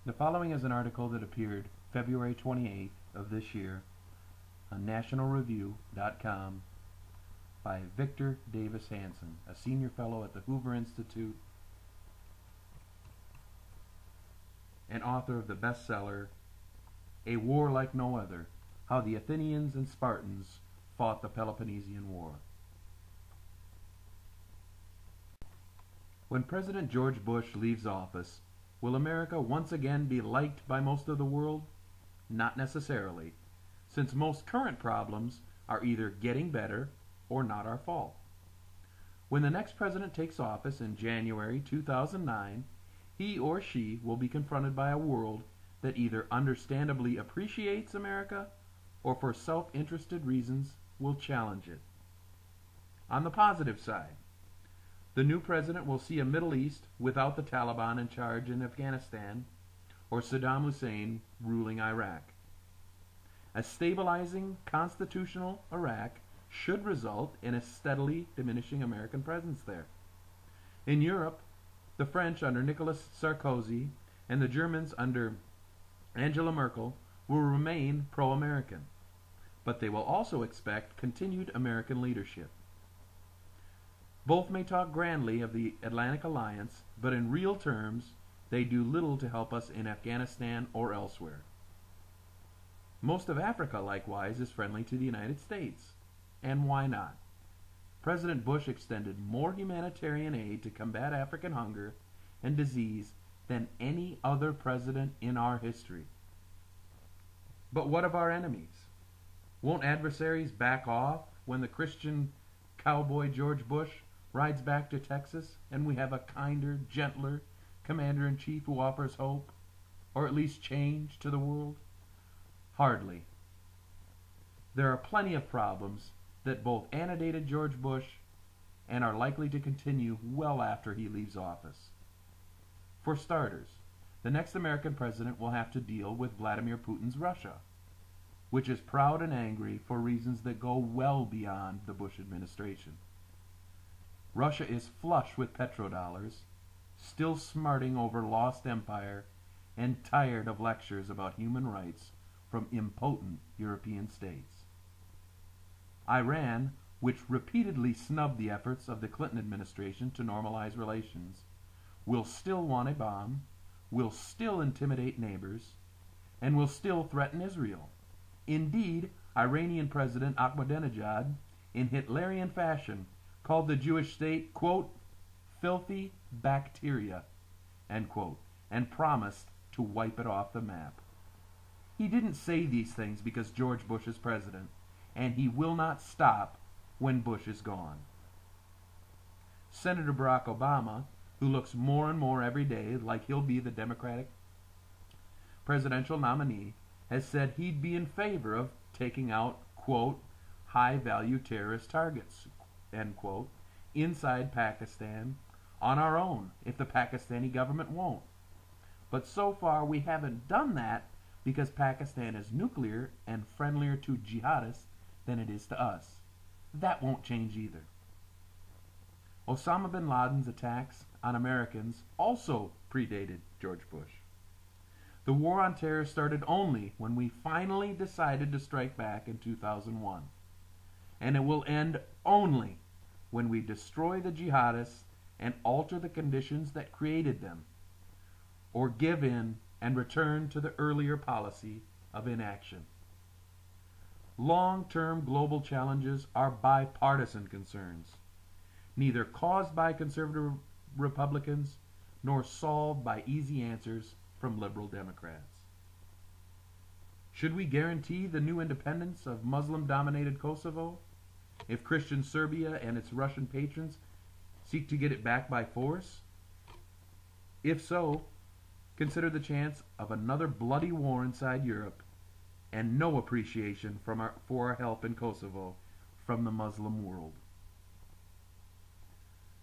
The following is an article that appeared February 28th of this year on nationalreview.com by Victor Davis Hanson, a senior fellow at the Hoover Institute and author of the bestseller A War Like No Other: How the Athenians and Spartans Fought the Peloponnesian War. When President George Bush leaves office, will America once again be liked by most of the world? Not necessarily, since most current problems are either getting better or not our fault. When the next president takes office in January 2009, he or she will be confronted by a world that either understandably appreciates America or for self-interested reasons will challenge it. On the positive side, the new president will see a Middle East without the Taliban in charge in Afghanistan or Saddam Hussein ruling Iraq. A stabilizing constitutional Iraq should result in a steadily diminishing American presence there. In Europe, the French under Nicolas Sarkozy and the Germans under Angela Merkel will remain pro-American, but they will also expect continued American leadership. Both may talk grandly of the Atlantic Alliance, but in real terms, they do little to help us in Afghanistan or elsewhere. Most of Africa, likewise, is friendly to the United States. And why not? President Bush extended more humanitarian aid to combat African hunger and disease than any other president in our history. But what of our enemies? Won't adversaries back off when the Christian cowboy George Bush rides back to Texas and we have a kinder, gentler commander-in-chief who offers hope, or at least change, to the world? Hardly. There are plenty of problems that both antedated George Bush and are likely to continue well after he leaves office. For starters, the next American president will have to deal with Vladimir Putin's Russia, which is proud and angry for reasons that go well beyond the Bush administration. Russia is flush with petrodollars, still smarting over lost empire, and tired of lectures about human rights from impotent European states. Iran, which repeatedly snubbed the efforts of the Clinton administration to normalize relations, will still want a bomb, will still intimidate neighbors, and will still threaten Israel. Indeed, Iranian President Ahmadinejad, in Hitlerian fashion, called the Jewish state, quote, filthy bacteria, end quote, and promised to wipe it off the map. He didn't say these things because George Bush is president, and he will not stop when Bush is gone. Senator Barack Obama, who looks more and more every day like he'll be the Democratic presidential nominee, has said he'd be in favor of taking out, quote, high-value terrorist targets, end quote, inside Pakistan on our own if the Pakistani government won't. But so far we haven't done that because Pakistan is nuclear and friendlier to jihadists than it is to us. That won't change either. Osama bin Laden's attacks on Americans also predated George Bush. The war on terror started only when we finally decided to strike back in 2001. And it will end only when we destroy the jihadists and alter the conditions that created them, or give in and return to the earlier policy of inaction. Long-term global challenges are bipartisan concerns, neither caused by conservative Republicans nor solved by easy answers from liberal Democrats. Should we guarantee the new independence of Muslim-dominated Kosovo if Christian Serbia and its Russian patrons seek to get it back by force? If so, consider the chance of another bloody war inside Europe and no appreciation for our help in Kosovo from the Muslim world.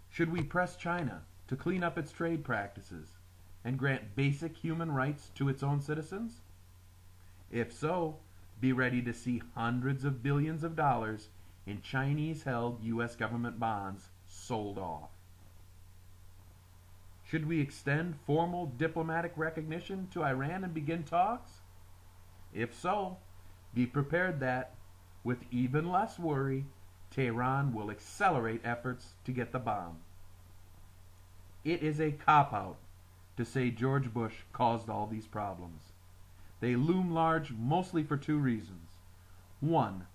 Should we press China to clean up its trade practices and grant basic human rights to its own citizens? If so, be ready to see hundreds of billions of dollars in Chinese-held U.S. government bonds sold off. Should we extend formal diplomatic recognition to Iran and begin talks? If so, be prepared that, with even less worry, Tehran will accelerate efforts to get the bomb. It is a cop-out to say George Bush caused all these problems. They loom large mostly for two reasons. One,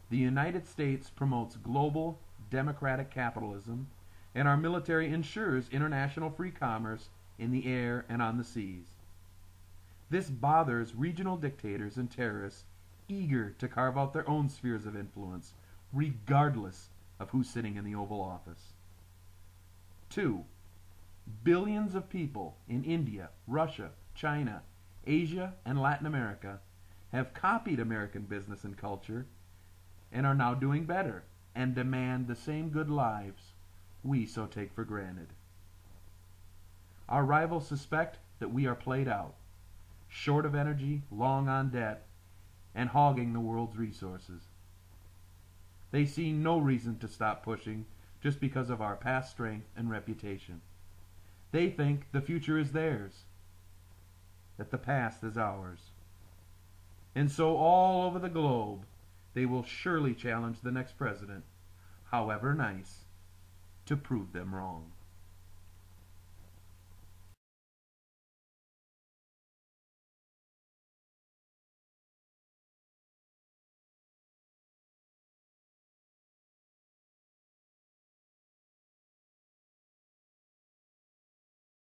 the United States promotes global democratic capitalism, and our military ensures international free commerce in the air and on the seas. This bothers regional dictators and terrorists eager to carve out their own spheres of influence, regardless of who's sitting in the Oval Office. 2. Billions of people in India, Russia, China, Asia, and Latin America have copied American business and culture and are now doing better and demand the same good lives we so take for granted. Our rivals suspect that we are played out, short of energy, long on debt, and hogging the world's resources. They see no reason to stop pushing just because of our past strength and reputation. They think the future is theirs, that the past is ours. And so all over the globe, they will surely challenge the next president, however nice, to prove them wrong.